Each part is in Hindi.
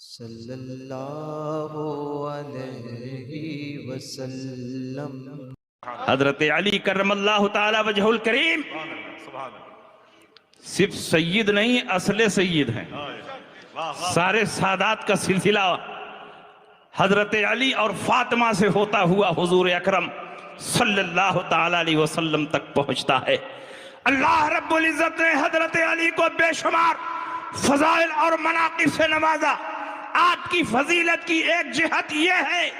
सल्लल्लाहु अलैहि वसल्लम। हजरत अली करमल्लाहु ताला वजहुल करीम सिर्फ सैयद नहीं, असले सैयद हैं। सारे सादात का सिलसिला हजरत अली और फातिमा से होता हुआ हुजूर अकरम सल्लल्लाहु ताला अलैहि वसल्लम तक पहुंचता है। अल्लाह रब्बुल इज्जत ने हजरत अली को बेशुमार फजाइल और मनाकिब से नवाजा। आपकी फजीलत की एक जिहत यह है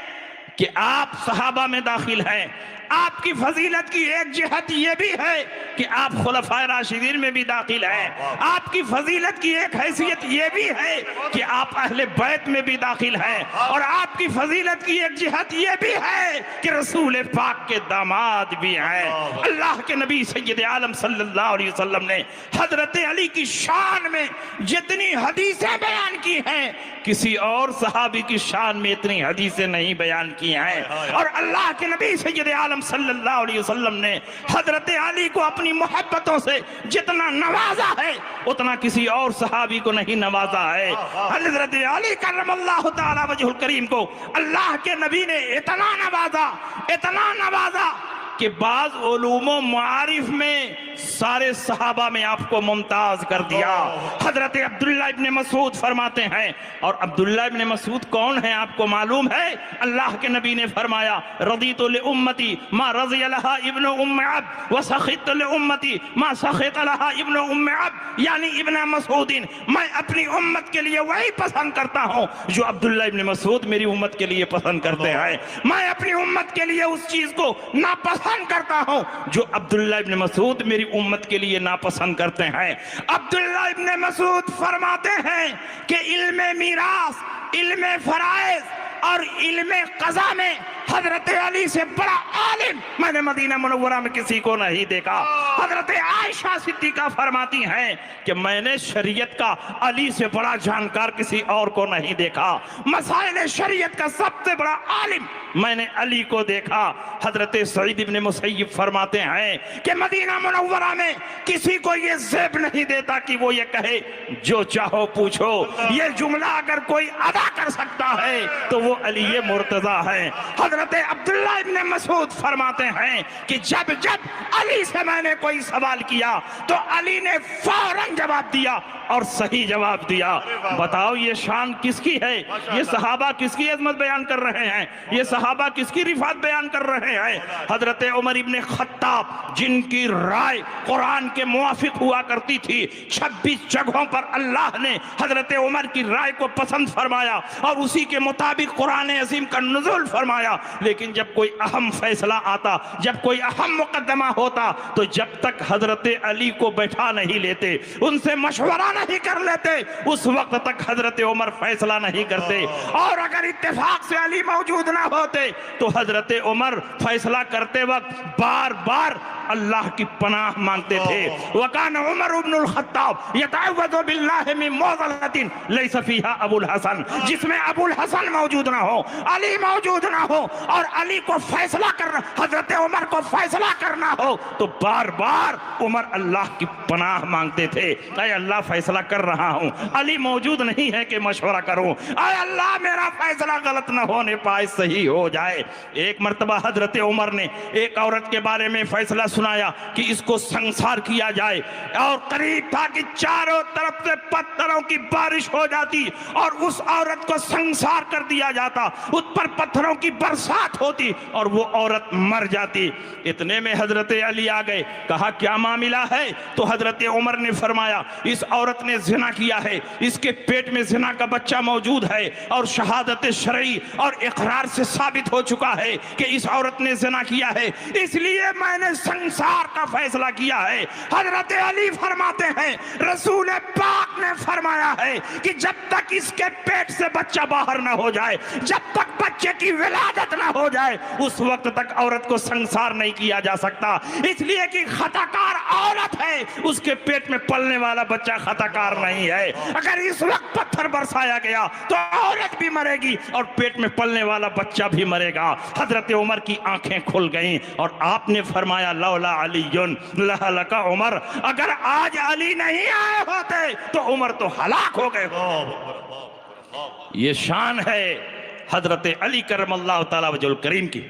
कि आप सहाबा में दाखिल हैं। आपकी फजीलत की एक जिहत यह भी है कि आप खुलफाए राशिदीन में भी दाखिल हैं। आपकी फजीलत की एक हैसियत यह भी है कि आप अहले बैत में भी दाखिल हैं। और आपकी फजीलत की एक जिहत यह भी है कि रसूल पाक के दामाद भी हैं। अल्लाह के नबी सैयद आलम सल्लल्लाहु अलैहि वसल्लम ने हजरत अली की शान में जितनी हदीसें बयान की हैं, किसी और सहाबी की शान में इतनी हदीसें नहीं बयान की हैं। और अल्लाह के नबी सैयद आलम सल्लल्लाहु अलैहि वसल्लम ने हजरत अली को अपनी मोहब्बतों से जितना नवाजा है उतना किसी और सहाबी को नहीं नवाजा है। हजरत अली करमल्लाहु ताला वजहुल करीम को अल्लाह के नबी ने इतना नवाजा कि बाज उलूमो मारिफ में सारे सहाबा में आपको मुमताज कर दिया। हजरत अब्दुल्ला इब्ने मसूद फरमाते हैं, और अब्दुल्ला इब्ने मसूद कौन है आपको मालूम है? अल्लाह के नबी ने फरमाया, रज़ीतु लि उम्मती मा रज़िय लहा इब्नु उम्मे अब्द व सखितु लि उम्मती मा सखित लहा इब्नु उम्मे अब्द। यानी इब्ने मसूदिन, मैं अपनी उम्मत के लिए वही पसंद करता हूँ जो अब्दुल्ला इब्ने मसूद मेरी उम्मत के लिए पसंद करते हैं। मैं अपनी उम्मत के लिए उस चीज को नापसंद करता हूं जो अब्दुल्ला इब्ने मसूद मेरी उम्मत के लिए नापसंद करते हैं। अब्दुल्ला इब्ने मसूद फरमाते हैं कि इल्मे मीरास, इल्मे फराइज और इल्मे कज़ा में हजरत अली से बड़ा आलिम मैंने मदीना मुनव्वरा में किसी को नहीं देखा। हजरत आयशा सिद्दीका फरमाती हैं कि मैंने शरीयत का अली से बड़ा जानकार किसी और को नहीं देखा। मसाइल शरीयत का सबसे बड़ा आलिम मैंने अली को देखा। हजरत सईद इब्ने मुसय्यब फरमाते हैं कि मदीना मुनव्वरा में किसी को ये ज़ेब नहीं देता कि वो ये कहे जो चाहो पूछो। ये जुमला अगर कोई अदा कर सकता है तो वो अली मुर्तजा है। हजरत अब्दुल्ला इब्ने मसूद फरमाते हैं कि जब अली से मैंने कोई सवाल किया तो अली ने फौरन जवाब दिया और सही जवाब दिया। बताओ ये शान किसकी है? ये सहाबा किसकी अजमत बयान कर रहे हैं? ये सहाबा किसकी रिफात बयान कर रहे हैं? हजरत उमर इब्ने खत्ताब, जिनकी राय कुरान के मुआफिक हुआ करती थी, 26 जगहों पर अल्लाह ने हजरत उमर की राय को पसंद फरमाया और उसी के मुताबिक कुरान अज़ीम का नुज़ूल फरमाया। लेकिन जब कोई अहम फैसला आता, जब कोई अहम मुकद्दमा होता, तो जब तक हजरत अली को बैठा नहीं लेते, उनसे मशवरा नहीं कर लेते, उस वक्त तक हजरत उमर फैसला नहीं करते। और अगर इत्तेफाक से अली मौजूद ना होते तो हजरत उमर फैसला करते वक्त बार बार अल्लाह की पनाह मांगते थे। वकान उमर इब्नुल खत्ताब यतअव्वज़ु बिल्लाहि मिन मुज़लतिन लैसा फीहा अबुल हसन, जिसमें अबुल हसन मौजूद ना हो, अली मौजूद ना हो और अली को फैसला करना, हजरत उमर को फैसला करना हो, तो बार बार उमर अल्लाह की पनाह मांगते थे। ऐ अल्लाह फैसला कर रहा हूँ, अली मौजूद नहीं है कि मशवरा करूँ। ऐ अल्लाह मेरा फैसला गलत न होने पाए, सही हो जाए। एक मर्तबा हजरत उमर ने एक औरत के बारे में फैसला सुनाया कि इसको संसार किया जाए, और करीब था कि चारों तरफ से पत्थरों की बारिश हो जाती और उस औरत को संसार कर दिया जाता, उस पर पत्थरों की बरसात होती और वो औरत मर जाती। इतने में हजरत अली आ गए, कहा क्या मामला है? तो हजरत उमर ने फरमाया इस औरत ने जिना किया है, इसके पेट में जिना का बच्चा मौजूद है और शहादत शरई और इकरार से साबित हो चुका है कि इस औरत ने जिना किया है, इसलिए मैंने संसार का फैसला किया है। हजरत अली फरमाते हैं रसूल पाक ने फरमाया है कि जब तक इसके पेट से बच्चा बाहर ना हो जाए, जब तक बच्चे की विलादत ना हो जाए, उस वक्त तक औरत को संसार नहीं किया जा सकता, इसलिए कि खताकार औरत है, उसके पेट में पलने वाला बच्चा खताकार नहीं है। अगर इस वक्त पत्थर बरसाया गया तो औरत भी मरेगी और पेट में पलने वाला बच्चा भी मरेगा। हजरत उमर की आंखें खुल गईं और आपने फरमाया लौला अलीयुन लहलका उमर, अगर आज अली नहीं आए होते तो उमर तो हलाक हो गए। ये शान है हजरत अली करमल्लाहु ताला वजहुल करीम की।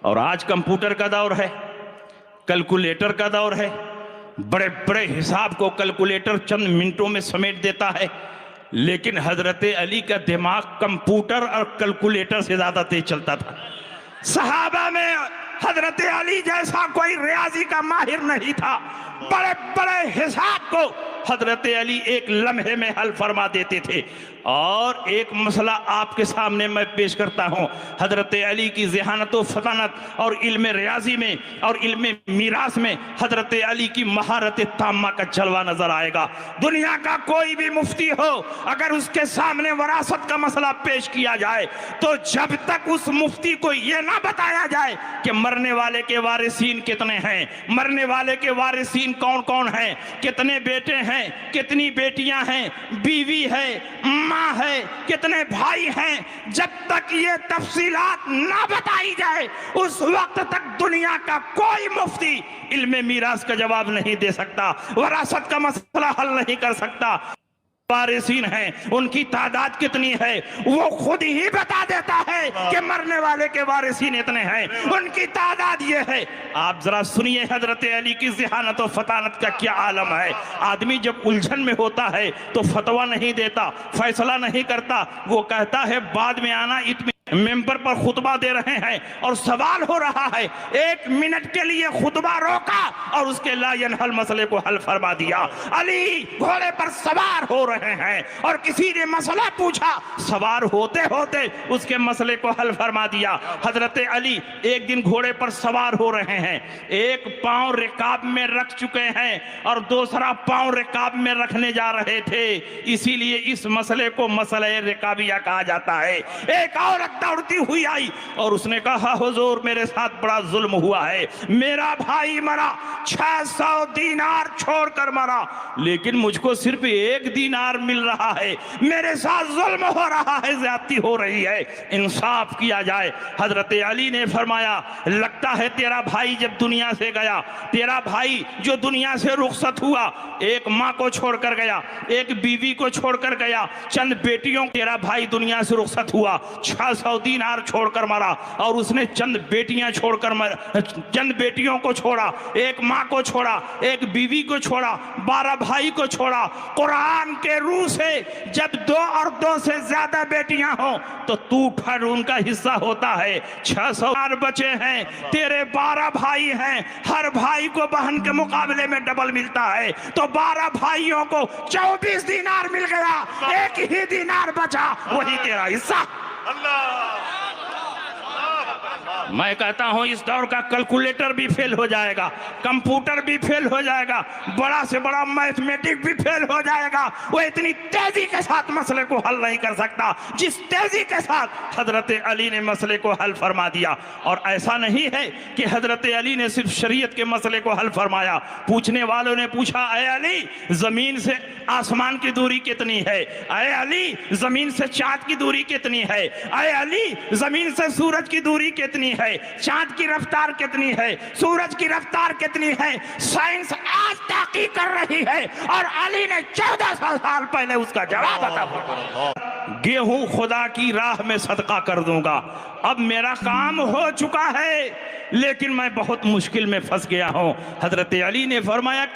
और आज कंप्यूटर का दौर है, कैलकुलेटर का दौर है। बड़े बड़े हिसाब को कैलकुलेटर चंद मिनटों में समेट देता है, लेकिन हजरत अली का दिमाग कंप्यूटर और कैलकुलेटर से ज्यादा तेज चलता था। सहाबा में हजरत अली जैसा कोई रियाजी का माहिर नहीं था। बड़े बड़े हिसाब को हजरत अली एक लम्हे में हल फरमा देते थे। और एक मसला आपके सामने मैं पेश करता हूं, हजरत अली की ज़हानत व फतानत और इल्म रियाजी में और इल्म मीरास में हजरत अली की महारत ताम्मा का जलवा नजर आएगा। दुनिया का कोई भी मुफ्ती हो, अगर उसके सामने वरासत का मसला पेश किया जाए तो जब तक उस मुफ्ती को यह ना बताया जाए कि मरने वाले के वारिसीन कितने हैं, मरने वाले के वारिसीन कौन कौन हैं, कितने बेटे हैं, कितनी बेटियां हैं, बीवी है, माँ है, कितने भाई हैं, जब तक ये तफसीलात ना बताई जाए उस वक्त तक दुनिया का कोई मुफ्ती इल्म मीरास का जवाब नहीं दे सकता, वरासत का मसला हल नहीं कर सकता। वारिसीन हैं, उनकी तादाद कितनी है वो खुद ही बता देता है कि मरने वाले के वारिसीन इतने हैं, उनकी तादाद ये है। आप जरा सुनिए हजरत अली की ज़हानत और फतानत का क्या आलम है। आदमी जब उलझन में होता है तो फतवा नहीं देता, फैसला नहीं करता, वो कहता है बाद में आना। इतने मेंबर पर खुतबा दे रहे हैं और सवाल हो रहा है, 1 मिनट के लिए खुतबा रोका और उसके लायन हल मसले को हल फरमा दिया। अली घोड़े पर सवार हो रहे हैं और किसी ने मसला पूछा, सवार होते होते उसके मसले को हल फरमा दिया। हजरत अली एक दिन घोड़े पर सवार हो रहे हैं, एक पांव रिकाब में रख चुके हैं और दूसरा पांव रिकाब में रखने जा रहे थे, इसीलिए इस मसले को मसले रिकाबिया कहा जाता है। एक औरत दौड़ती हुई आई और उसने कहा, हुजूर मेरे साथ बड़ा जुल्म हुआ है, मेरा भाई मरा, 600 दीनार छोड़कर मरा, लेकिन मुझको सिर्फ 1 दीनार मिल रहा है, मेरे साथ जुल्म हो रहा है, ज्यादती हो रही है, इंसाफ किया जाए। हजरत अली ने फरमाया, लगता है तेरा भाई जब दुनिया से गया, तेरा भाई जो दुनिया से रुखसत हुआ, एक माँ को छोड़कर गया, एक बीवी को छोड़कर गया, चंद बेटियों, तेरा भाई दुनिया से रुखसत हुआ, 600 दीनार छोड़कर मरा और उसने चंद बेटियां छोड़कर चंद बेटियों को छोड़ा, एक माँ को छोड़ा, एक बीवी को छोड़ा, 12 भाई को छोड़ा। कुरान के रूह से जब 2 और 2 से ज्यादा बेटियां हो तो टूट उनका हिस्सा होता है। 600 बचे हैं, तेरे 12 भाई हैं, हर भाई को बहन के मुकाबले में डबल मिलता है, तो 12 भाइयों को 24 दीनार मिल गया, 1 ही दीनार बचा, वही तेरा हिस्सा। मैं कहता हूं इस दौर का कैलकुलेटर भी फेल हो जाएगा, कंप्यूटर भी फेल हो जाएगा, बड़ा से बड़ा मैथमेटिक भी फेल हो जाएगा, वो इतनी तेजी के साथ मसले को हल नहीं कर सकता जिस तेजी के साथ हजरत अली ने मसले को हल फरमा दिया। और ऐसा नहीं है कि हजरत अली ने सिर्फ शरीयत के मसले को हल फरमाया। पूछने वालों ने पूछा, अय अली जमीन से आसमान की दूरी कितनी है, अय अली जमीन से चांद की दूरी कितनी है, अय अली जमीन से सूरज की दूरी कितनी है, चांद की रफ्तार कितनी है, सूरज की रफ्तार कितनी है। साइंस आज तहकीक कर रही है और अली ने 1400 साल पहले उसका जवाब बता। गेहूं खुदा की राह में सदका कर दूंगा, अब मेरा काम हो चुका है लेकिन मैं बहुत मुश्किल में फंस गया हूं। हजरत अली ने फरमाया,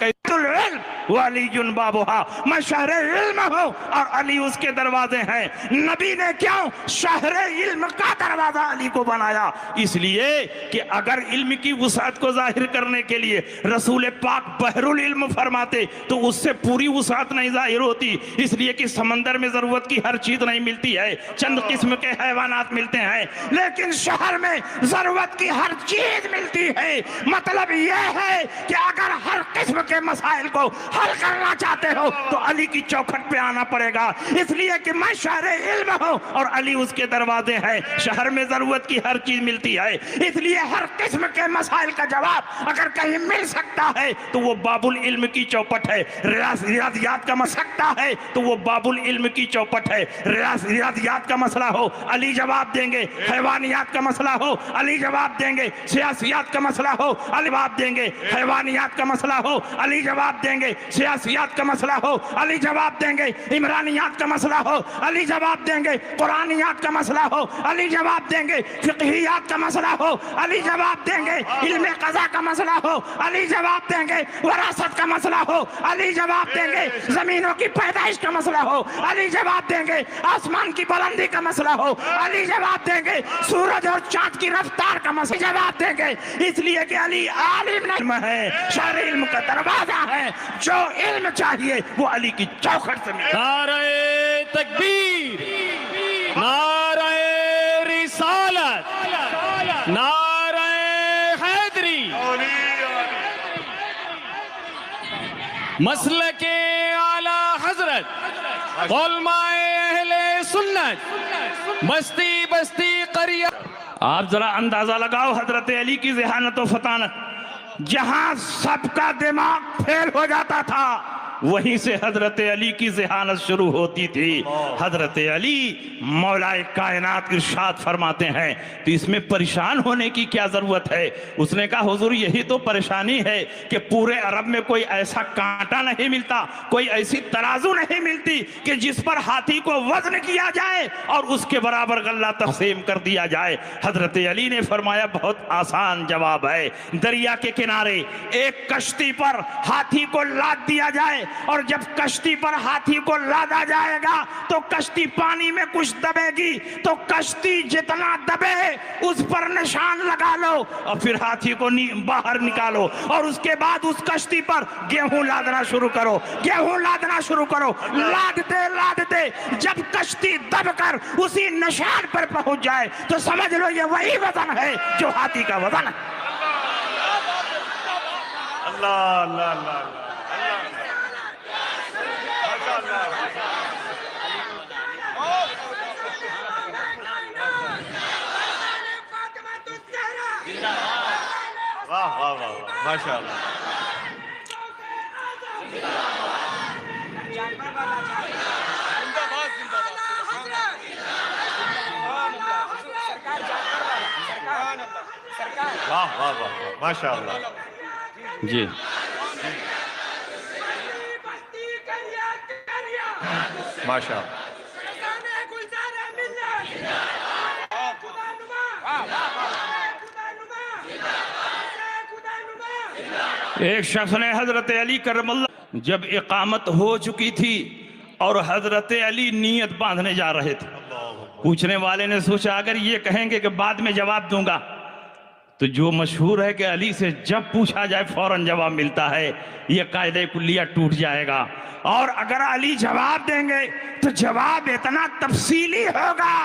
मैं शहरे इल्म हूं और अली उसके दरवाजे हैं। नबी ने क्यों शहरे इल्म का दरवाजा अली को बनाया? इसलिए कि अगर इल्म की वुसाअत को जाहिर करने के लिए रसूल पाक बहरुल इल्म फरमाते तो उससे पूरी वुसाअत नहीं जाहिर होती, इसलिए कि समंदर में जरूरत की हर चीज नहीं मिलती है, चंद किस्म के हैवानात मिलते हैं, लेकिन शहर में जरूरत की हर चीज मिलती है। मतलब यह है कि अगर हर किस्म के मसाइल को हल करना चाहते हो तो अली की चौखट पे आना पड़ेगा। इसलिए कि मैं शहरे इल्म हूं और अली उसके दरवाजे हैं। शहर में जरूरत की हर चीज मिलती है, इसलिए हर किस्म के मसाइल का जवाब अगर कहीं मिल सकता है तो वो बाबुल इल्म की चौपट है। रियाजियात का मसकता है तो वो बाबुल इल्म की चौपट है। रियाजियात का मसला हो अली जवाब देंगे, हैवानियात का मसला हो अली जवाब देंगे, सियासियात का मसला हो अली जवाब देंगे, हैवानियात का मसला हो अली जवाब देंगे, सियासियात का मसला हो अली जवाब देंगे, इमरानियात का मसला हो अली जवाब देंगे, कुरानियात का मसला हो अली जवाब देंगे, फिक़हियात का मसला हो अली जवाब देंगे, इल्मे क़ज़ा का मसला हो अली जवाब देंगे, वरासत का मसला हो अली जवाब देंगे, जमीनों की पैदाइश का मसला हो अली जवाब देंगे, आसमान की बुलंदी का मसला हो अली जवाब देंगे, सूरज और चांद की रफ्तार का मसला जवाब देंगे। इसलिए कि अली आलिम नहीं है, शरई इल्म का दरवाजा है, जो इल्म चाहिए वो अली की चौखट से मिले। नारे तकबीर, नारे रिसालत, नारे हैदरी, मसलके आला हजरत, उलमाए अहले सुन्नत, बस्ती बस्ती करिया। आप जरा अंदाजा लगाओ हजरत अली की ज़हानत और फतानत, जहां सबका दिमाग फेल हो जाता था वहीं से हजरत अली की ज़हानत शुरू होती थी। हजरत अली मौलाए कायनात इरशाद फरमाते हैं तो इसमें परेशान होने की क्या ज़रूरत है। उसने कहा हुजूर यही तो परेशानी है कि पूरे अरब में कोई ऐसा कांटा नहीं मिलता, कोई ऐसी तराजू नहीं मिलती कि जिस पर हाथी को वजन किया जाए और उसके बराबर गल्ला तक़सीम कर दिया जाए। हजरत अली ने फरमाया बहुत आसान जवाब है, दरिया के किनारे एक कश्ती पर हाथी को लाद दिया जाए और जब कश्ती पर हाथी को लादा जाएगा तो कश्ती पानी में कुछ दबेगी, तो कश्ती जितना दबे उस पर निशान लगा लो और फिर हाथी को बाहर निकालो और उसके बाद उस कश्ती पर गेहूं लादना शुरू करो, गेहूं लादना शुरू करो। लादते लादते जब कश्ती दबकर उसी निशान पर पहुंच जाए तो समझ लो ये वही वजन है जो हाथी का वजन है। अल्लाह अल्लाह अल्लाह वाह वाह वाह वाह माशाअल्लाह। वाह वाह वाह माशाअल्लाह जी माशाअल्लाह। एक शख्स ने हजरत अली करमल्लाह जब इकामत हो चुकी थी और हजरत अली नियत बांधने जा रहे थे, पूछने वाले ने सोचा अगर ये कहेंगे कि बाद में जवाब दूंगा तो जो मशहूर है कि अली से जब पूछा जाए फौरन जवाब मिलता है, ये कायदे कुल्लिया टूट जाएगा। और अगर अली जवाब देंगे तो जवाब इतना तफसीली होगा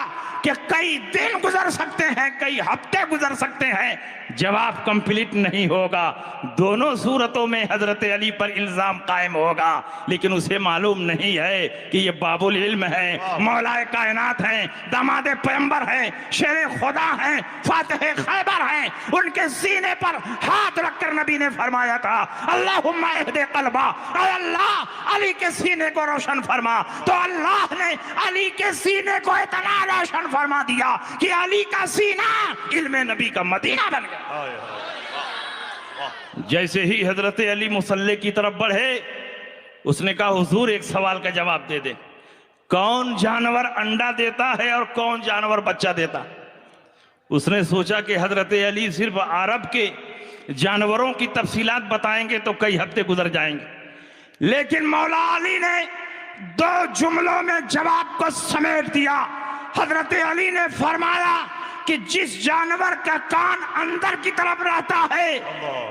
कि कई दिन गुजर सकते हैं, कई हफ्ते गुजर सकते हैं, जवाब कंप्लीट नहीं होगा। दोनों सूरतों में हजरत अली पर इल्जाम कायम होगा, लेकिन उसे मालूम नहीं है कि ये बाबुल इल्म है, मौलाए कायनात हैं, दामादे पैगंबर हैं, शेरे खुदा हैं, फातिह खैबर हैं। उनके सीने पर हाथ रखकर नबी ने फरमाया था अल्लाहुम्मा इहदे क़ल्बा, अल्लाह अली के सीने को रोशन फरमा। तो अल्लाह ने अली के सीने को इतना रोशन फरमा दिया कि अली का सीना इल्मे नबी का मदीना बन गया। जैसे ही हजरत अली मुसल्ले की तरफ बढ़े उसने कहा हुजूर एक सवाल का जवाब दे दे, कौन जानवर अंडा देता है और कौन जानवर बच्चा देता? उसने सोचा कि हजरत अली सिर्फ अरब के जानवरों की तफसीलात बताएंगे तो कई हफ्ते गुजर जाएंगे, लेकिन मौला अली ने दो जुमलों में जवाब को समेट दिया। हजरत अली ने फरमाया कि जिस जानवर का कान अंदर की तरफ रहता है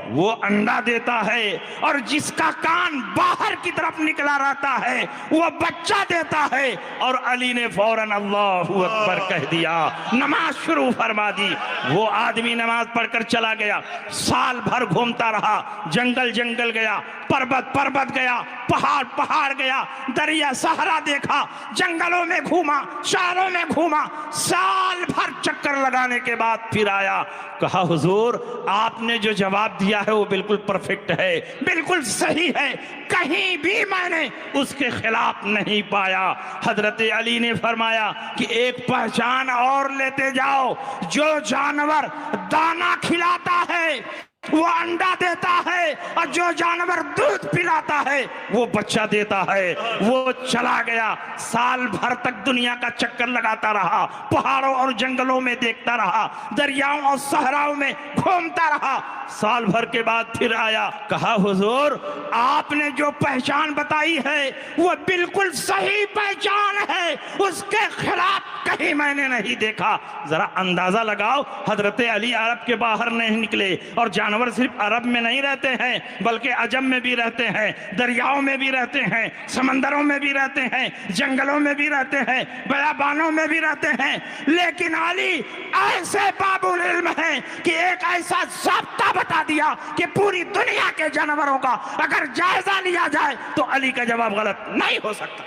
वो अंडा देता है और जिसका कान बाहर की तरफ निकला रहता है वो बच्चा देता है। और अली ने फौरन अल्लाहु अकबर कह दिया, नमाज शुरू फरमा दी। वो आदमी नमाज पढ़कर चला गया, साल भर घूमता रहा, जंगल जंगल गया, पर्वत पर्वत गया, पहाड़ पहाड़ गया, दरिया सहरा देखा, जंगलों में घूमा, शहरों में घूमा, साल भर चक्कर लगाने के बाद फिर आया, कहा हुजूर आपने जो जवाब दिया है वो बिल्कुल परफेक्ट है, बिल्कुल सही है, कहीं भी मैंने उसके खिलाफ नहीं पाया। हजरत अली ने फरमाया कि एक पहचान और लेते जाओ, जो जानवर दाना खिलाता है वो अंडा देता है, और जो जानवर दूध पिलाता है वो बच्चा देता है। वो चला गया, साल भर तक दुनिया का चक्कर लगाता रहा, पहाड़ों और जंगलों में देखता रहा, दरियाओं और सहराओं में घूमता रहा। साल भर के बाद फिर आया, कहा हुजूर आपने जो पहचान बताई है वो बिल्कुल सही पहचान है, उसके खिलाफ कहीं मैंने नहीं देखा। जरा अंदाजा लगाओ, हजरत अली अरब के बाहर नहीं निकले, और जानवर सिर्फ अरब में नहीं रहते हैं बल्कि अजम में भी रहते हैं, दरियाओं में भी रहते हैं, समंदरों में भी रहते हैं, जंगलों में भी रहते हैं, बयाबानों में भी रहते हैं। लेकिन अली ऐसे बाबुल इल्म है कि एक ऐसा ज़ाब्ता बता दिया कि पूरी दुनिया के जानवरों का अगर जायजा लिया जाए तो अली का जवाब गलत नहीं हो सकता।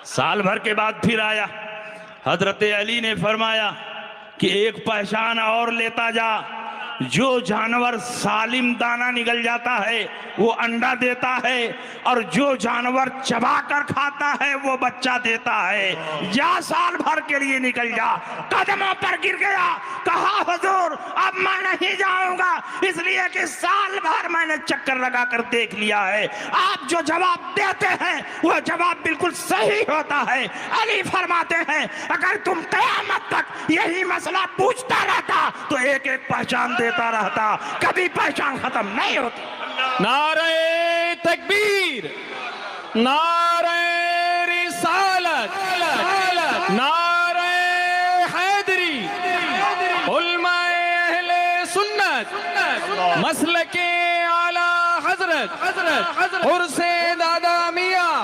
साल भर के बाद फिर आया, हजरत अली ने फरमाया कि एक पहचान और लेता जा, जो जानवर सालिम दाना निकल जाता है वो अंडा देता है, और जो जानवर चबा कर खाता है वो बच्चा देता है। जा साल भर के लिए निकल जा। कदमों पर गिर गया, कहा हुजूर अब मैं नहीं जाऊंगा, इसलिए कि साल भर मैंने चक्कर लगा कर देख लिया है, आप जो जवाब देते हैं वो जवाब बिल्कुल सही होता है। अली फरमाते हैं अगर तुम क़यामत तक यही मसला पूछता रहता तो एक एक पहचान देता रहता, कभी पहचान खत्म नहीं होती। नारे तकबीर, नारे रिसालत, नारे हैदरी, उलमाए अहले सुन्नत, मसलके आला हजरत उर्से दादा मियां,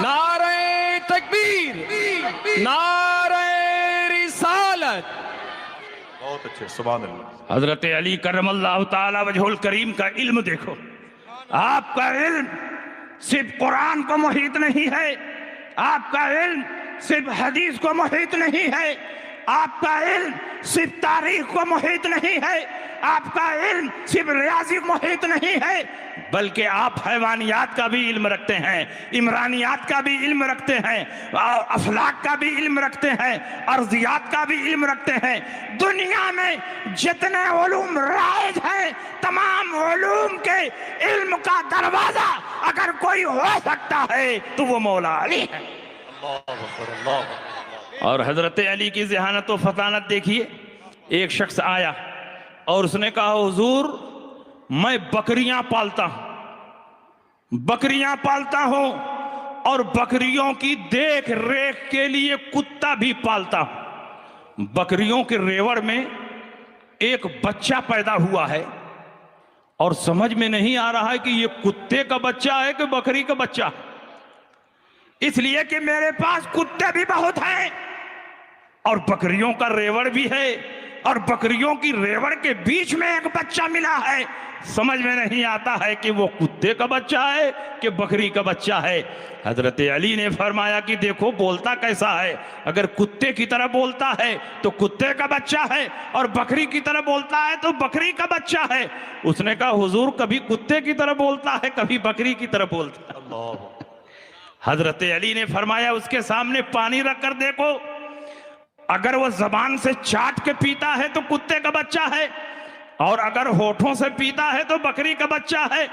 नारे तकबीर, नारे रिसालत। बहुत अच्छे, सुभान अल्लाह। हजरत अली करमल्लाहु ताला वजहुल करीम का इल्म देखो, आपका इल्म सिर्फ कुरान को मुहित नहीं है, आपका इल्म सिर्फ हदीस को मुहित नहीं है, आपका इल्म सिर्फ तारीख को मुहित नहीं है, आपका इल्म सिर्फ रियाजी मुहित नहीं है, बल्कि आप हैवानियात का भी इल्म रखते हैं, इमरानियात का भी इल्म रखते हैं, अफलाक का भी इल्म रखते हैं, अर्जियात का भी इल्म रखते हैं। दुनिया में जितने उलूम राइज हैं तमाम उलूम के इल्म का दरवाजा अगर कोई हो सकता है तो वो मौला अली है। और हजरत अली की ज़हानत व फतानत देखिए। एक शख्स आया और उसने कहा हुजूर मैं बकरियां पालता हूं, बकरियां पालता हूं और बकरियों की देख रेख के लिए कुत्ता भी पालता हूं। बकरियों के रेवड़ में एक बच्चा पैदा हुआ है और समझ में नहीं आ रहा है कि ये कुत्ते का बच्चा है कि बकरी का बच्चा है, इसलिए कि मेरे पास कुत्ते भी बहुत हैं और बकरियों का रेवड़ भी है, और बकरियों की रेवड़ के बीच में एक बच्चा मिला है। समझ में नहीं आता है कि वो कुत्ते का बच्चा है कि बकरी का बच्चा है। हजरत अली ने फरमाया कि देखो बोलता कैसा है, अगर कुत्ते की तरह बोलता है तो कुत्ते का बच्चा है, और बकरी की तरह बोलता है तो बकरी का बच्चा है। उसने कहा हुजूर कभी कुत्ते की तरह बोलता है कभी बकरी की तरह बोलता है। हजरत अली ने फरमाया उसके सामने पानी रख कर देखो, अगर वो जबान से चाट के पीता है तो कुत्ते का बच्चा है, और अगर होठों से पीता है तो बकरी का बच्चा है।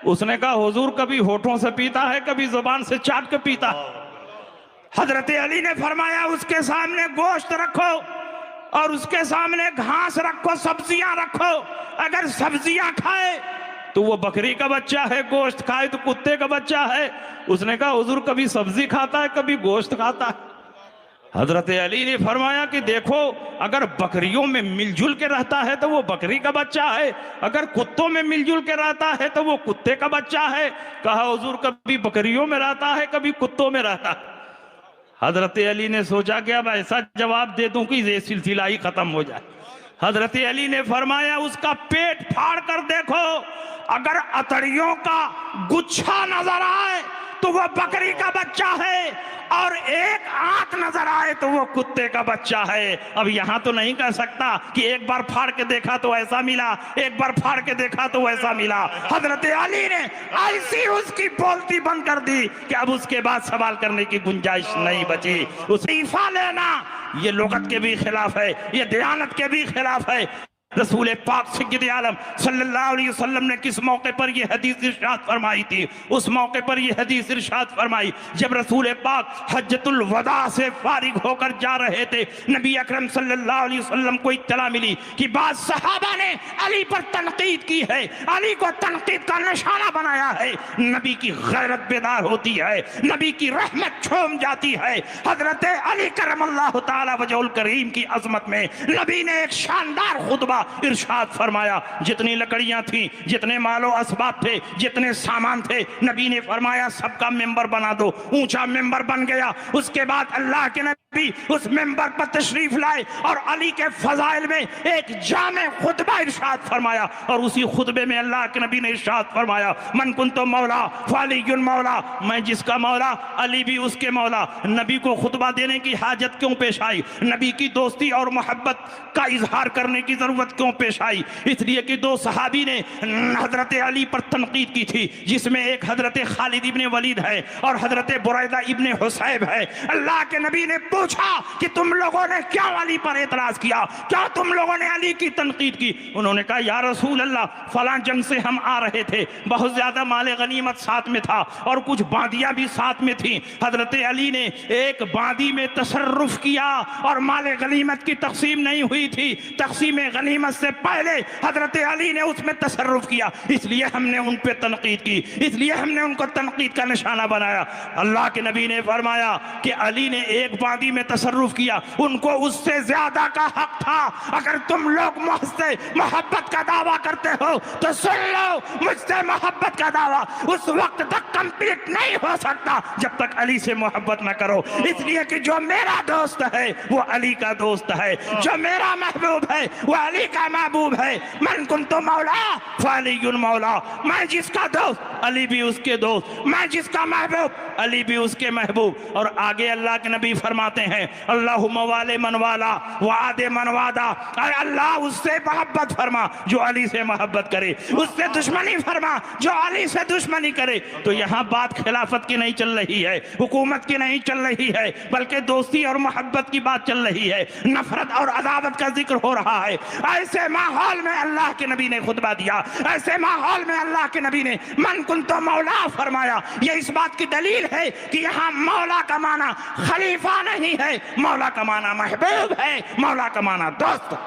उसने कहा हुजूर कभी होठों से पीता है कभी जबान से चाट के पीता है। हजरत अली ने फरमाया उसके सामने गोश्त रखो और उसके सामने घास रखो, सब्जियां रखो, अगर सब्जियां खाए तो वो बकरी का बच्चा है, गोश्त खाए तो कुत्ते का बच्चा है। उसने कहा हुजूर कभी सब्जी खाता है कभी गोश्त खाता है। हजरत अली ने फरमाया कि देखो अगर बकरियों में मिलजुल के रहता है तो वो बकरी का बच्चा है, अगर कुत्तों में मिलजुल के रहता है तो वो कुत्ते का बच्चा है। कहा हुजूर कभी बकरियों में रहता है कभी कुत्तों में रहता है। हजरत अली ने सोचा कि अब ऐसा जवाब दे दूं कि ये सिलसिला ही खत्म हो जाए। हजरत अली ने फरमाया उसका पेट फाड़ कर देखो, अगर अतड़ियों का गुच्छा नजर आए तो वह बकरी का बच्चा है, और एक आंख नजर आए तो वो कुत्ते का बच्चा है। अब यहां तो नहीं कह सकता कि एक बार फाड़ के देखा तो ऐसा मिला, एक बार फाड़ के देखा तो वैसा मिला। हजरत अली ने ऐसी उसकी बोलती बंद कर दी कि अब उसके बाद सवाल करने की गुंजाइश नहीं बची। उसे इफा लेना ये लुगत के भी खिलाफ है, ये दयानत के भी खिलाफ है। रसूल पाक सय्यद आलम सल्लल्लाहु अलैहि वसल्लम ने किस मौके पर यह हदीस इरशाद फरमाई थी? उस मौके पर यह हदीस इरशाद फरमाई जब रसूल पाक हज्जतुल वदा से फारिग होकर जा रहे थे। नबी अकरम सल्लल्लाहु अलैहि वसल्लम को इत्तला मिली कि बाद सहाबा ने अली पर तनकीद की है, अली को तनकीद का निशाना बनाया है। नबी की गैरत बेदार होती है, नबी की रहमत छोम जाती है। हजरत अली करमल्लाहु ताला वजहुल करीम की अजमत में नबी ने एक शानदार खुतबा इरशाद फरमाया। जितनी लकड़ियां थी, जितने मालो असबाब थे, जितने सामान थे, नबी ने फरमाया सबका मेंबर बना दो। ऊंचा मेंबर बन गया। उसके बाद अल्लाह के नबी उस मेंबर पर तशरीफ लाए और अली के फजाइल में एक जामे खुतबा इरशाद फरमाया। और उसी खुतबे में अल्लाह के नबी ने इरशाद फरमाया मन कुंतो मौला फालियुन मौला, मैं जिसका मौला अली भी उसके मौला। नबी को खुतबा देने की हाजत क्यों पेश आई? नबी की दोस्ती और मोहब्बत का इजहार करने की जरूरत क्यों पेश आई? इसलिए कि दो सहाबी ने हजरत अली पर तनकीद की थी, जिसमें एक हजरत खालिद इब्ने वलीद है और हजरत बुरैदा इब्ने हुसैब है। अल्लाह के नबी ने पूछा कि तुम लोगों ने क्या अली पर एतराज किया, क्या तुम लोगों ने अली की तनकीद की? उन्होंने कहा या रसूल अल्लाह, फलां जंग से हम आ रहे थे, बहुत ज्यादा माले गनीमत साथ में था और कुछ बांदियां भी साथ में थी। हजरत अली ने एक बांदी में तसर्रुफ किया और माले गनीमत की तकसीम नहीं हुई थी, तकसीम गनीमत से पहले हजरत अली ने उसमें तसर्रुफ किया, इसलिए हमने उन पे तनकीद की, इसलिए हमने उनको तनकीद का निशाना बनाया। अल्लाह के नबी ने फरमाया कि अली ने एक बांदी में तसर्रुफ किया, उनको उससे ज्यादा का हक था। अगर तुम लोग मुझसे मोहब्बत का दावा करते हो तो सुन लो, मुझसे मोहब्बत का दावा उस वक्त तक कंप्लीट नहीं हो सकता जब तक अली से मोहब्बत ना करो। इसलिए कि जो मेरा दोस्त है वो अली का दोस्त है, जो मेरा महबूब है वो अली का महबूब है। मन कुंतो मौला फालियुन मौला, मैं जिसका दोस्त अली भी उसके दोस्त, मैं जिसका महबूब अली भी उसके महबूब। और आगे अल्लाह के नबी फरमाते हैं अल्लाहुम्मा वाले मनवाला वादे मनवादा, अरे अल्लाह उससे मोहब्बत फरमा जो अली से मोहब्बत करे, उससे दुश्मनी फरमा जो अली से दुश्मनी करे। तो यहाँ बात खिलाफत की नहीं चल रही है, हुकूमत की नहीं चल रही है, बल्कि दोस्ती और मोहब्बत की बात चल रही है, नफरत और अदावत का जिक्र हो रहा है। ऐसे माहौल में अल्लाह के नबी ने खुतबा दिया, ऐसे माहौल में अल्लाह के नबी ने मन कुंतो मौला फरमाया। यह इस बात की दलील है कि यहाँ मौला का माना खलीफा नहीं है, मौला का माना महबूब है, मौला का माना दोस्त।